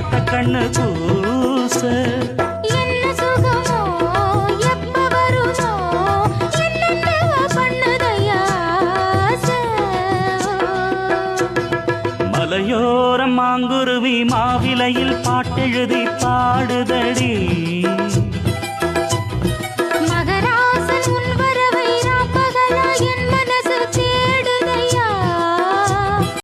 பார்த்த கண்ணு பூச என்ன சுகமோ எப்ப வருமோ என்னென்ன பண்ணுதையா மலையோரம் மாங்குருவி மாவிலையில் பாட்டெழுதி பாடுதடி